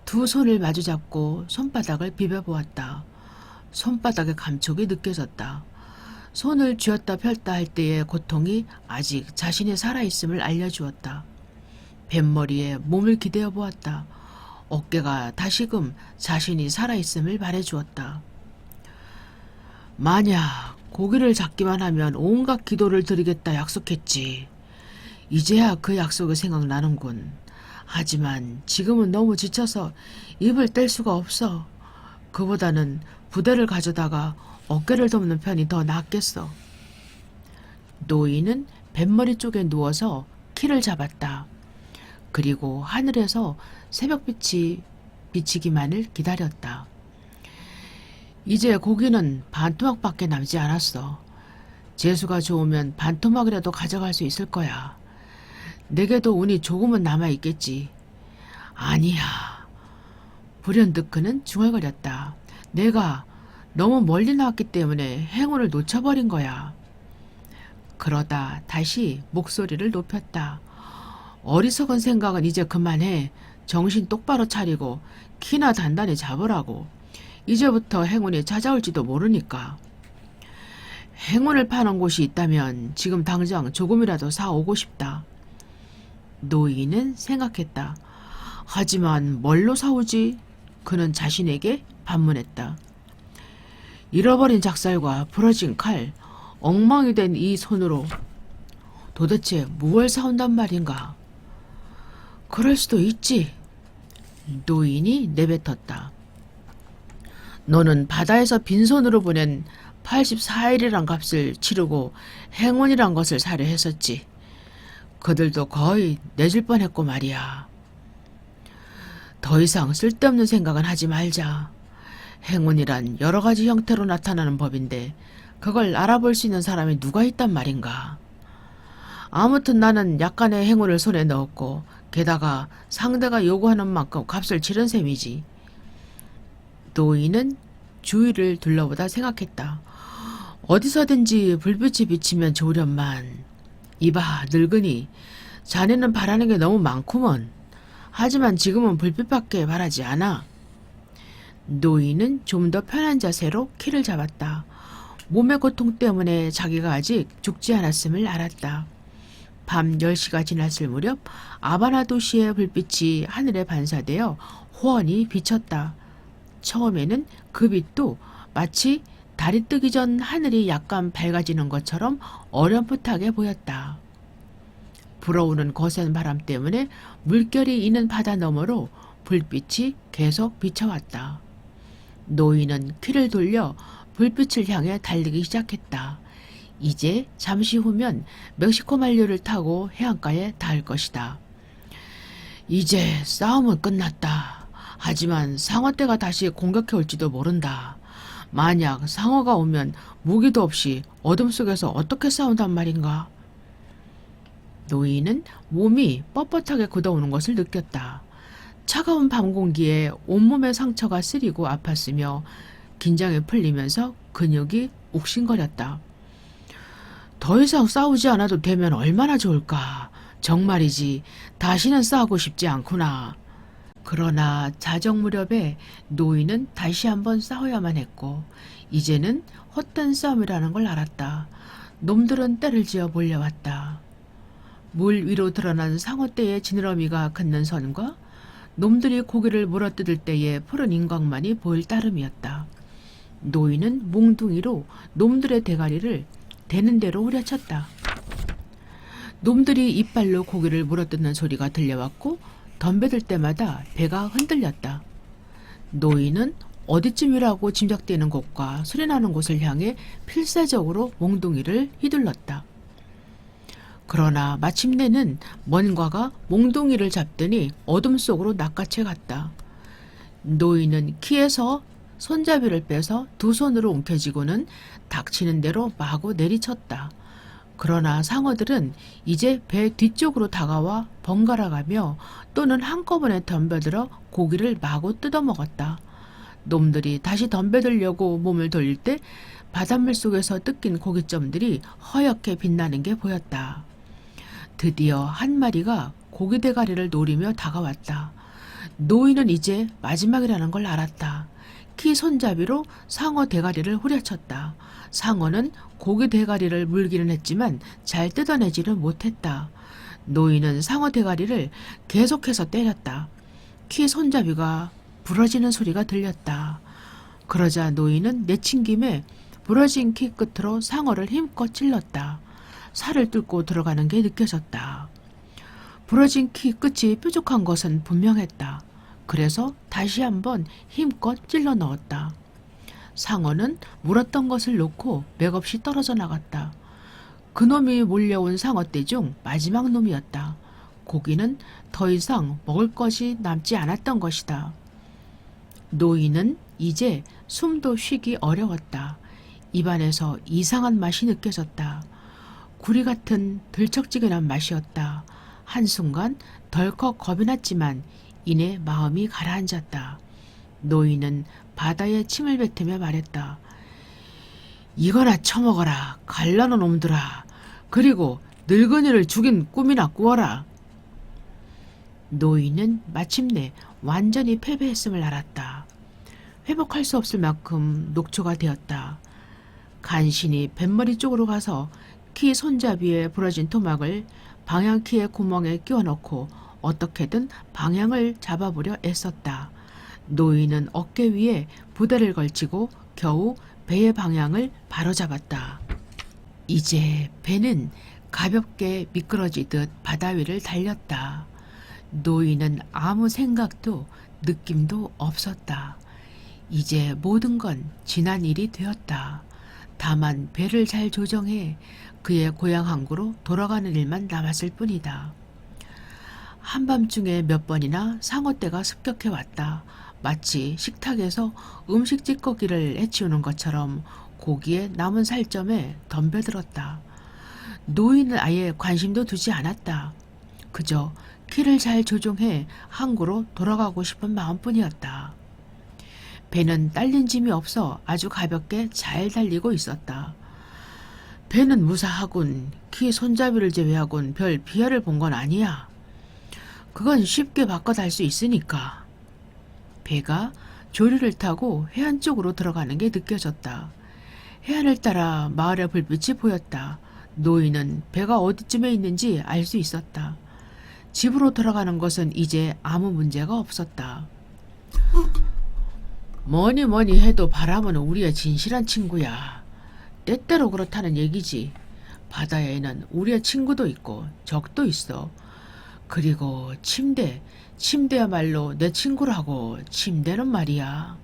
S1: 두 손을 마주잡고 손바닥을 비벼보았다. 손바닥의 감촉이 느껴졌다. 손을 쥐었다 펼다 할 때의 고통이 아직 자신이 살아있음을 알려주었다. 뱃머리에 몸을 기대어 보았다. 어깨가 다시금 자신이 살아있음을 말해주었다. 만약 고기를 잡기만 하면 온갖 기도를 드리겠다 약속했지. 이제야 그 약속이 생각나는군. 하지만 지금은 너무 지쳐서 입을 뗄 수가 없어. 그보다는 부대를 가져다가 어깨를 돕는 편이 더 낫겠어. 노인은 뱃머리 쪽에 누워서 키를 잡았다. 그리고 하늘에서 새벽빛이 비치기만을 기다렸다. 이제 고기는 반토막밖에 남지 않았어. 재수가 좋으면 반토막이라도 가져갈 수 있을 거야. 내게도 운이 조금은 남아있겠지. 아니야. 불현듯 그는 중얼거렸다. 내가 너무 멀리 나왔기 때문에 행운을 놓쳐버린 거야. 그러다 다시 목소리를 높였다. 어리석은 생각은 이제 그만해. 정신 똑바로 차리고 키나 단단히 잡으라고. 이제부터 행운이 찾아올지도 모르니까. 행운을 파는 곳이 있다면 지금 당장 조금이라도 사오고 싶다. 노인은 생각했다. 하지만 뭘로 사오지? 그는 자신에게 반문했다. 잃어버린 작살과 부러진 칼, 엉망이 된 이 손으로 도대체 무얼 사온단 말인가? 그럴 수도 있지. 노인이 내뱉었다. 너는 바다에서 빈손으로 보낸 84일이란 값을 치르고 행운이란 것을 사려 했었지. 그들도 거의 내줄 뻔했고 말이야. 더 이상 쓸데없는 생각은 하지 말자. 행운이란 여러 가지 형태로 나타나는 법인데 그걸 알아볼 수 있는 사람이 누가 있단 말인가. 아무튼 나는 약간의 행운을 손에 넣었고 게다가 상대가 요구하는 만큼 값을 치른 셈이지. 노인은 주위를 둘러보다 생각했다. 어디서든지 불빛이 비치면 좋으련만. 이봐 늙은이, 자네는 바라는 게 너무 많구먼. 하지만 지금은 불빛밖에 바라지 않아. 노인은 좀 더 편한 자세로 키를 잡았다. 몸의 고통 때문에 자기가 아직 죽지 않았음을 알았다. 밤 10시가 지났을 무렵 아바나 도시의 불빛이 하늘에 반사되어 호원히 비쳤다. 처음에는 그 빛도 마치 달이 뜨기 전 하늘이 약간 밝아지는 것처럼 어렴풋하게 보였다. 불어오는 거센 바람 때문에 물결이 있는 바다 너머로 불빛이 계속 비쳐왔다. 노인은 귀를 돌려 불빛을 향해 달리기 시작했다. 이제 잠시 후면 멕시코 만류를 타고 해안가에 닿을 것이다. 이제 싸움은 끝났다. 하지만 상어떼가 다시 공격해 올지도 모른다. 만약 상어가 오면 무기도 없이 어둠 속에서 어떻게 싸운단 말인가? 노인은 몸이 뻣뻣하게 굳어오는 것을 느꼈다. 차가운 밤 공기에 온몸의 상처가 쓰리고 아팠으며 긴장이 풀리면서 근육이 욱신거렸다. 더 이상 싸우지 않아도 되면 얼마나 좋을까. 정말이지 다시는 싸우고 싶지 않구나. 그러나 자정 무렵에 노인은 다시 한번 싸워야만 했고 이제는 헛된 싸움이라는 걸 알았다. 놈들은 때를 지어 몰려왔다. 물 위로 드러난 상어떼의 지느러미가 긋는 선과 놈들이 고기를 물어뜯을 때의 푸른 인광만이 보일 따름이었다. 노인은 몽둥이로 놈들의 대가리를 되는 대로 후려쳤다. 놈들이 이빨로 고기를 물어뜯는 소리가 들려왔고 덤벼들 때마다 배가 흔들렸다. 노인은 어디쯤이라고 짐작되는 곳과 소리나는 곳을 향해 필사적으로 몽둥이를 휘둘렀다. 그러나 마침내는 뭔가가 몽둥이를 잡더니 어둠 속으로 낚아채 갔다. 노인은 키에서 손잡이를 빼서 두 손으로 움켜쥐고는 닥치는 대로 마구 내리쳤다. 그러나 상어들은 이제 배 뒤쪽으로 다가와 번갈아가며 또는 한꺼번에 덤벼들어 고기를 마구 뜯어먹었다. 놈들이 다시 덤벼들려고 몸을 돌릴 때 바닷물 속에서 뜯긴 고깃점들이 허옇게 빛나는 게 보였다. 드디어 한 마리가 고기 대가리를 노리며 다가왔다. 노인은 이제 마지막이라는 걸 알았다. 키 손잡이로 상어 대가리를 후려쳤다. 상어는 고기 대가리를 물기는 했지만 잘 뜯어내지는 못했다. 노인은 상어 대가리를 계속해서 때렸다. 키 손잡이가 부러지는 소리가 들렸다. 그러자 노인은 내친 김에 부러진 키 끝으로 상어를 힘껏 찔렀다. 살을 뚫고 들어가는 게 느껴졌다. 부러진 키 끝이 뾰족한 것은 분명했다. 그래서 다시 한번 힘껏 찔러 넣었다. 상어는 물었던 것을 놓고 맥없이 떨어져 나갔다. 그놈이 몰려온 상어떼 중 마지막 놈이었다. 고기는 더 이상 먹을 것이 남지 않았던 것이다. 노인은 이제 숨도 쉬기 어려웠다. 입안에서 이상한 맛이 느껴졌다. 구리 같은 들쩍지근한 맛이었다. 한순간 덜컥 겁이 났지만 이내 마음이 가라앉았다. 노인은 바다에 침을 뱉으며 말했다. 이거나 처먹어라. 갈라놓은 놈들아. 그리고 늙은이를 죽인 꿈이나 꾸어라. 노인은 마침내 완전히 패배했음을 알았다. 회복할 수 없을 만큼 녹초가 되었다. 간신히 뱃머리 쪽으로 가서 키 손잡이에 부러진 토막을 방향키의 구멍에 끼워 넣고 어떻게든 방향을 잡아보려 애썼다. 노인은 어깨 위에 부대를 걸치고 겨우 배의 방향을 바로잡았다. 이제 배는 가볍게 미끄러지듯 바다 위를 달렸다. 노인은 아무 생각도 느낌도 없었다. 이제 모든 건 지난 일이 되었다. 다만 배를 잘 조정해 그의 고향 항구로 돌아가는 일만 남았을 뿐이다. 한밤중에 몇 번이나 상어떼가 습격해 왔다. 마치 식탁에서 음식 찌꺼기를 해치우는 것처럼 고기에 남은 살점에 덤벼들었다. 노인은 아예 관심도 두지 않았다. 그저 키를 잘 조종해 항구로 돌아가고 싶은 마음뿐이었다. 배는 딸린 짐이 없어 아주 가볍게 잘 달리고 있었다. 배는 무사하군. 키 손잡이를 제외하곤 별 비하를 본 건 아니야. 그건 쉽게 바꿔 달 수 있으니까. 배가 조류를 타고 해안 쪽으로 들어가는 게 느껴졌다. 해안을 따라 마을의 불빛이 보였다. 노인은 배가 어디쯤에 있는지 알 수 있었다. 집으로 돌아가는 것은 이제 아무 문제가 없었다. 뭐니 해도 바람은 우리의 진실한 친구야. 때때로 그렇다는 얘기지. 바다에는 우리의 친구도 있고 적도 있어. 그리고 침대야말로 내 친구라고. 침대는 말이야.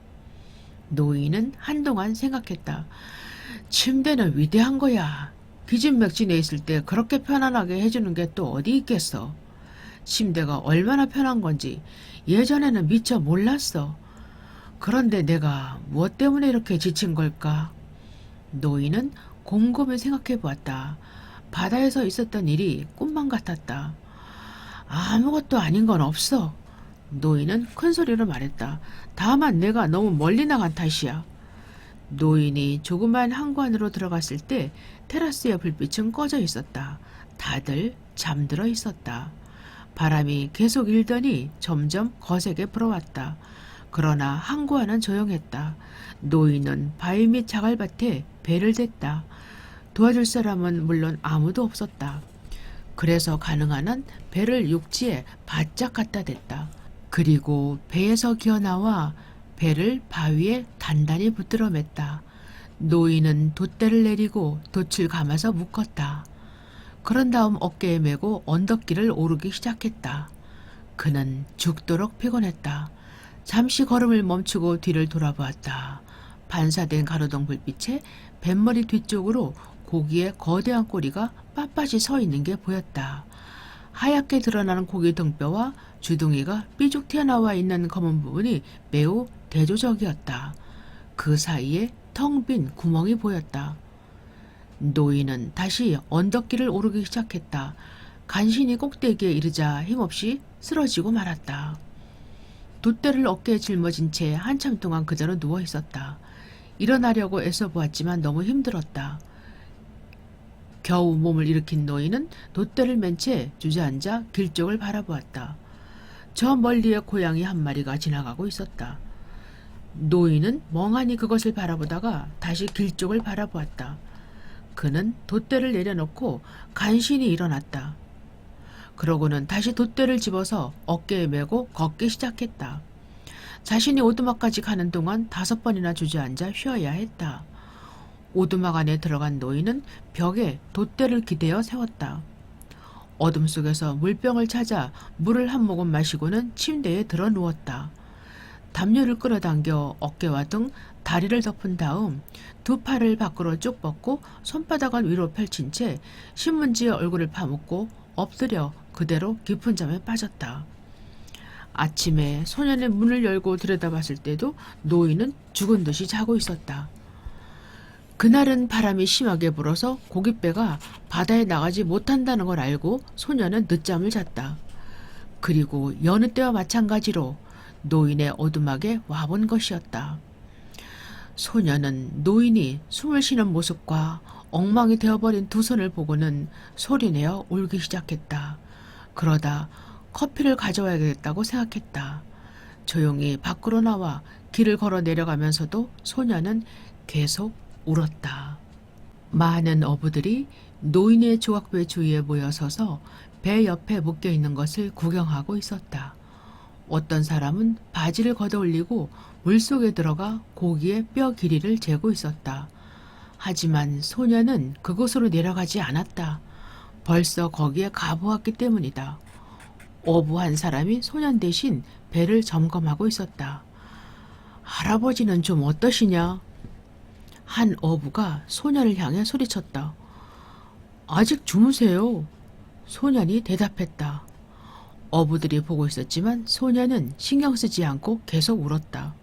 S1: 노인은 한동안 생각했다. 침대는 위대한 거야. 기진맥진에 있을 때 그렇게 편안하게 해주는 게 또 어디 있겠어. 침대가 얼마나 편한 건지 예전에는 미처 몰랐어. 그런데 내가 무엇 때문에 이렇게 지친 걸까? 노인은 곰곰이 생각해 보았다. 바다에서 있었던 일이 꿈만 같았다. 아무것도 아닌 건 없어. 노인은 큰 소리로 말했다. 다만 내가 너무 멀리 나간 탓이야. 노인이 조그만 한관으로 들어갔을 때 테라스의 불빛은 꺼져 있었다. 다들 잠들어 있었다. 바람이 계속 일더니 점점 거세게 불어왔다. 그러나 항구안은 조용했다. 노인은 바위 밑 자갈밭에 배를 댔다. 도와줄 사람은 물론 아무도 없었다. 그래서 가능한 한 배를 육지에 바짝 갖다 댔다. 그리고 배에서 기어나와 배를 바위에 단단히 붙들어 맸다. 노인은 돛대를 내리고 돛을 감아서 묶었다. 그런 다음 어깨에 메고 언덕길을 오르기 시작했다. 그는 죽도록 피곤했다. 잠시 걸음을 멈추고 뒤를 돌아보았다. 반사된 가로등 불빛에 뱃머리 뒤쪽으로 고기의 거대한 꼬리가 빳빳이 서 있는 게 보였다. 하얗게 드러나는 고기 등뼈와 주둥이가 삐죽 튀어나와 있는 검은 부분이 매우 대조적이었다. 그 사이에 텅 빈 구멍이 보였다. 노인은 다시 언덕길을 오르기 시작했다. 간신히 꼭대기에 이르자 힘없이 쓰러지고 말았다. 돛대를 어깨에 짊어진 채 한참 동안 그대로 누워 있었다. 일어나려고 애써 보았지만 너무 힘들었다. 겨우 몸을 일으킨 노인은 돛대를 맨 채 주저앉아 길 쪽을 바라보았다. 저 멀리에 고양이 한 마리가 지나가고 있었다. 노인은 멍하니 그것을 바라보다가 다시 길 쪽을 바라보았다. 그는 돛대를 내려놓고 간신히 일어났다. 그러고는 다시 돛대를 집어서 어깨에 메고 걷기 시작했다. 자신이 오두막까지 가는 동안 5번이나 주저앉아 쉬어야 했다. 오두막 안에 들어간 노인은 벽에 돛대를 기대어 세웠다. 어둠 속에서 물병을 찾아 물을 한 모금 마시고는 침대에 들어 누웠다. 담요를 끌어당겨 어깨와 등 다리를 덮은 다음 두 팔을 밖으로 쭉 뻗고 손바닥은 위로 펼친 채 신문지에 얼굴을 파묻고 엎드려 그대로 깊은 잠에 빠졌다. 아침에 소년의 문을 열고 들여다봤을 때도 노인은 죽은 듯이 자고 있었다. 그날은 바람이 심하게 불어서 고깃배가 바다에 나가지 못한다는 걸 알고 소년은 늦잠을 잤다. 그리고 여느 때와 마찬가지로 노인의 오두막에 와본 것이었다. 소년은 노인이 숨을 쉬는 모습과 엉망이 되어버린 두 손을 보고는 소리내어 울기 시작했다. 그러다 커피를 가져와야겠다고 생각했다. 조용히 밖으로 나와 길을 걸어 내려가면서도 소년은 계속 울었다. 많은 어부들이 노인의 조각배 주위에 모여서서 배 옆에 묶여 있는 것을 구경하고 있었다. 어떤 사람은 바지를 걷어올리고 물속에 들어가 고기의 뼈 길이를 재고 있었다. 하지만 소년은 그곳으로 내려가지 않았다. 벌써 거기에 가보았기 때문이다. 어부 한 사람이 소년 대신 배를 점검하고 있었다. 할아버지는 좀 어떠시냐? 한 어부가 소년을 향해 소리쳤다. 아직 주무세요. 소년이 대답했다. 어부들이 보고 있었지만 소년은 신경 쓰지 않고 계속 울었다.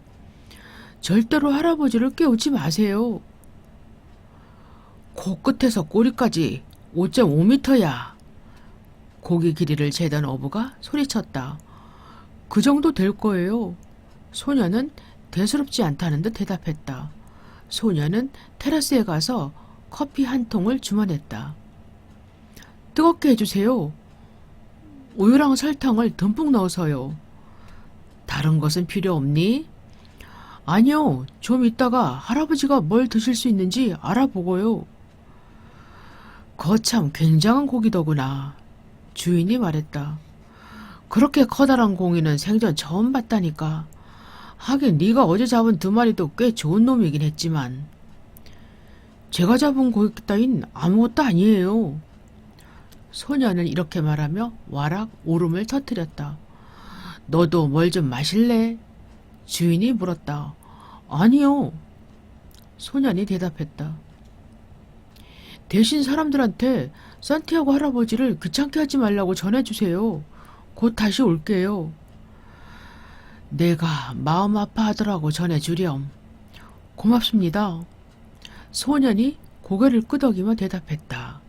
S1: 절대로 할아버지를 깨우지 마세요. 코끝에서 꼬리까지 5.5m야. 고기 길이를 재던 어부가 소리쳤다. 그 정도 될 거예요. 소년은 대수롭지 않다는 듯 대답했다. 소년은 테라스에 가서 커피 한 통을 주문했다. 뜨겁게 해주세요. 우유랑 설탕을 듬뿍 넣어서요. 다른 것은 필요 없니? 아니요. 좀 이따가 할아버지가 뭘 드실 수 있는지 알아보고요. 거참 굉장한 고기더구나. 주인이 말했다. 그렇게 커다란 공이는 생전 처음 봤다니까. 하긴 네가 어제 잡은 2마리도 꽤 좋은 놈이긴 했지만. 제가 잡은 고기 따윈 아무것도 아니에요. 소녀는 이렇게 말하며 와락 울음을 터뜨렸다. 너도 뭘 좀 마실래? 주인이 물었다. 아니요. 소년이 대답했다. 대신 사람들한테 산티아고 할아버지를 귀찮게 하지 말라고 전해주세요. 곧 다시 올게요. 내가 마음 아파하더라고 전해주렴. 고맙습니다. 소년이 고개를 끄덕이며 대답했다.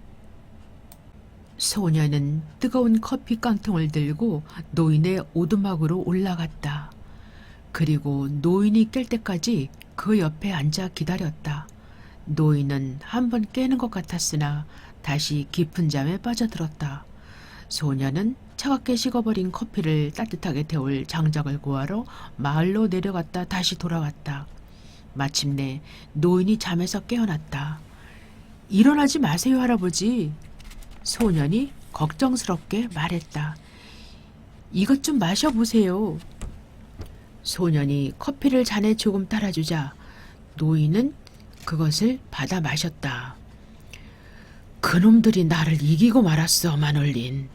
S1: 소년은 뜨거운 커피 깡통을 들고 노인의 오두막으로 올라갔다. 그리고 노인이 깰 때까지 그 옆에 앉아 기다렸다. 노인은 한 번 깨는 것 같았으나 다시 깊은 잠에 빠져들었다. 소년은 차갑게 식어버린 커피를 따뜻하게 데울 장작을 구하러 마을로 내려갔다 다시 돌아왔다. 마침내 노인이 잠에서 깨어났다. 일어나지 마세요, 할아버지. 소년이 걱정스럽게 말했다. 이것 좀 마셔보세요. 소년이 커피를 잔에 조금 따라주자 노인은 그것을 받아 마셨다. 그놈들이 나를 이기고 말았어, 마놀린.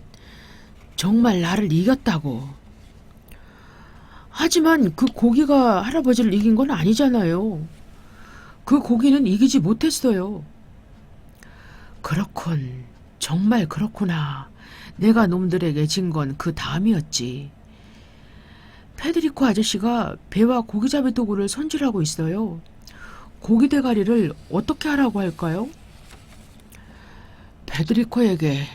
S1: 정말 나를 이겼다고. 하지만 그 고기가 할아버지를 이긴 건 아니잖아요. 그 고기는 이기지 못했어요. 그렇군. 정말 그렇구나. 내가 놈들에게 진 건 그 다음이었지. 페드리코 아저씨가 배와 고기잡이 도구를 손질하고 있어요. 고기 대가리를 어떻게 하라고 할까요? 페드리코에게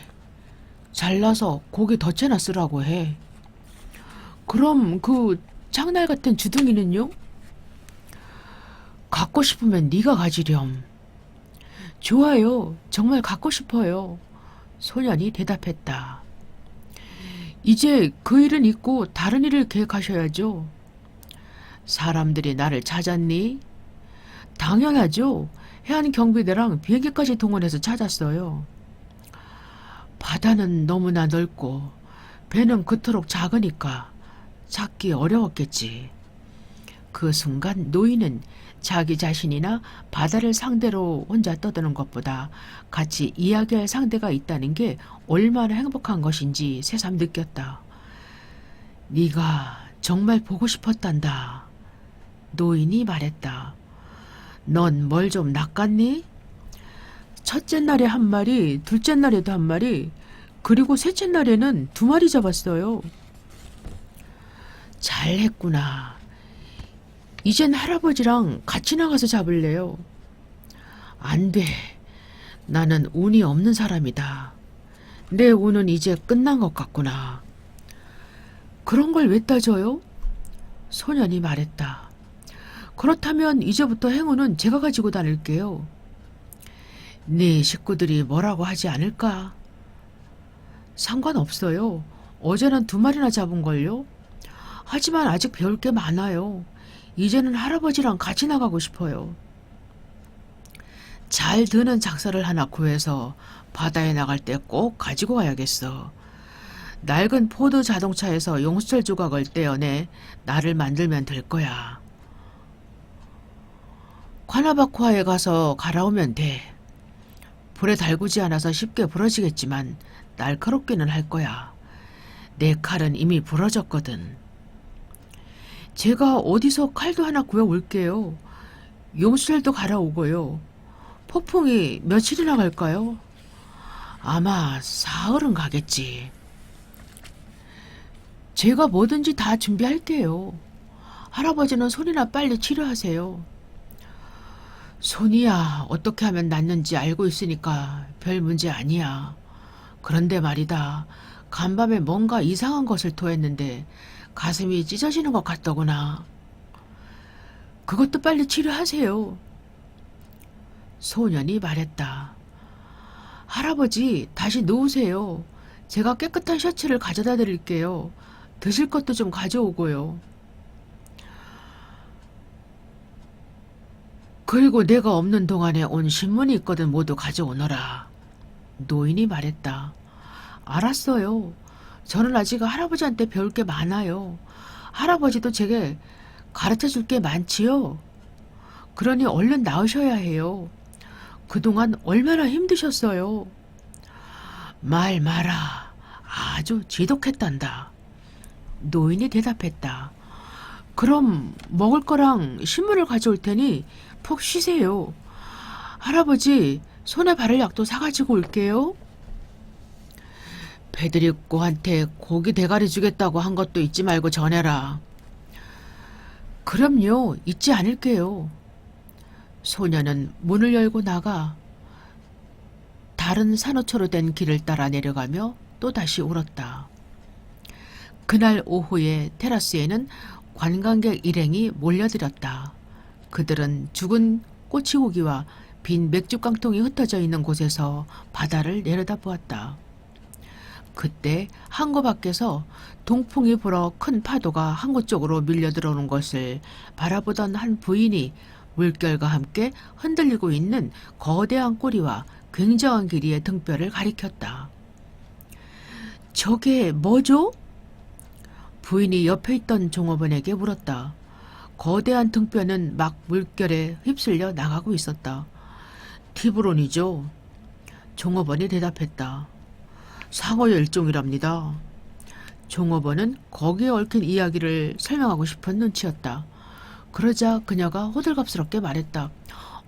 S1: 잘라서 고기 덫에나 쓰라고 해. 그럼 그 장날 같은 주둥이는요? 갖고 싶으면 네가 가지렴. 좋아요. 정말 갖고 싶어요. 소년이 대답했다. 이제 그 일은 잊고 다른 일을 계획하셔야죠. 사람들이 나를 찾았니? 당연하죠. 해안경비대랑 비행기까지 동원해서 찾았어요. 바다는 너무나 넓고 배는 그토록 작으니까 찾기 어려웠겠지. 그 순간 노인은 자기 자신이나 바다를 상대로 혼자 떠드는 것보다 같이 이야기할 상대가 있다는 게 얼마나 행복한 것인지 새삼 느꼈다. 네가 정말 보고 싶었단다. 노인이 말했다. 넌 뭘 좀 낚았니? 첫째 날에 한 마리, 둘째 날에도 한 마리, 그리고 셋째 날에는 2마리 잡았어요. 잘했구나. 이젠 할아버지랑 같이 나가서 잡을래요. 안 돼. 나는 운이 없는 사람이다. 내 운은 이제 끝난 것 같구나. 그런 걸 왜 따져요? 소년이 말했다. 그렇다면 이제부터 행운은 제가 가지고 다닐게요. 네 식구들이 뭐라고 하지 않을까? 상관없어요. 어제는 2마리나 잡은걸요. 하지만 아직 배울 게 많아요. 이제는 할아버지랑 같이 나가고 싶어요. 잘 드는 작사를 하나 구해서 바다에 나갈 때 꼭 가지고 가야겠어. 낡은 포드 자동차에서 용수철 조각을 떼어내 나를 만들면 될 거야. 과나바코아에 가서 갈아오면 돼. 불에 달구지 않아서 쉽게 부러지겠지만 날카롭기는 할 거야. 내 칼은 이미 부러졌거든. 제가 어디서 칼도 하나 구해올게요. 용수철도 갈아오고요. 폭풍이 며칠이나 갈까요? 아마 사흘은 가겠지. 제가 뭐든지 다 준비할게요. 할아버지는 손이나 빨리 치료하세요. 손이야 어떻게 하면 낫는지 알고 있으니까 별 문제 아니야. 그런데 말이다. 간밤에 뭔가 이상한 것을 토했는데 가슴이 찢어지는 것 같더구나. 그것도 빨리 치료하세요. 소년이 말했다. 할아버지 다시 누우세요. 제가 깨끗한 셔츠를 가져다 드릴게요. 드실 것도 좀 가져오고요. 그리고 내가 없는 동안에 온 신문이 있거든 모두 가져오너라. 노인이 말했다. 알았어요. 저는 아직 할아버지한테 배울 게 많아요. 할아버지도 제게 가르쳐 줄 게 많지요. 그러니 얼른 나으셔야 해요. 그동안 얼마나 힘드셨어요. 말 마라. 아주 지독했단다. 노인이 대답했다. 그럼 먹을 거랑 신문을 가져올 테니 푹 쉬세요. 할아버지, 손에 바를 약도 사가지고 올게요. 베드리꼬한테 고기 대가리 주겠다고 한 것도 잊지 말고 전해라. 그럼요, 잊지 않을게요. 소녀는 문을 열고 나가 다른 산호초로 된 길을 따라 내려가며 또다시 울었다. 그날 오후에 테라스에는 관광객 일행이 몰려들었다. 그들은 죽은 꼬치고기와 빈 맥주깡통이 흩어져 있는 곳에서 바다를 내려다보았다. 그때 항구 밖에서 동풍이 불어 큰 파도가 항구 쪽으로 밀려 들어오는 것을 바라보던 한 부인이 물결과 함께 흔들리고 있는 거대한 꼬리와 굉장한 길이의 등뼈를 가리켰다. 저게 뭐죠? 부인이 옆에 있던 종업원에게 물었다. 거대한 등뼈는 막 물결에 휩쓸려 나가고 있었다. 티브론이죠. 종업원이 대답했다. 상어의 일종이랍니다. 종업원은 거기에 얽힌 이야기를 설명하고 싶은 눈치였다. 그러자 그녀가 호들갑스럽게 말했다.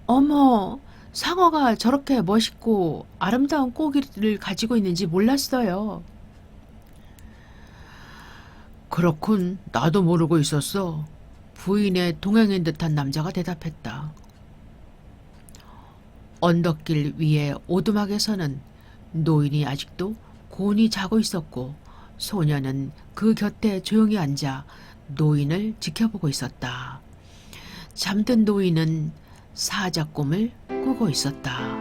S1: 어머, 상어가 저렇게 멋있고 아름다운 꼬리를 가지고 있는지 몰랐어요. 그렇군, 나도 모르고 있었어. 부인의 동행인 듯한 남자가 대답했다. 언덕길 위에 오두막에서는 노인이 아직도 곤히 자고 있었고 소녀는 그 곁에 조용히 앉아 노인을 지켜보고 있었다. 잠든 노인은 사자 꿈을 꾸고 있었다.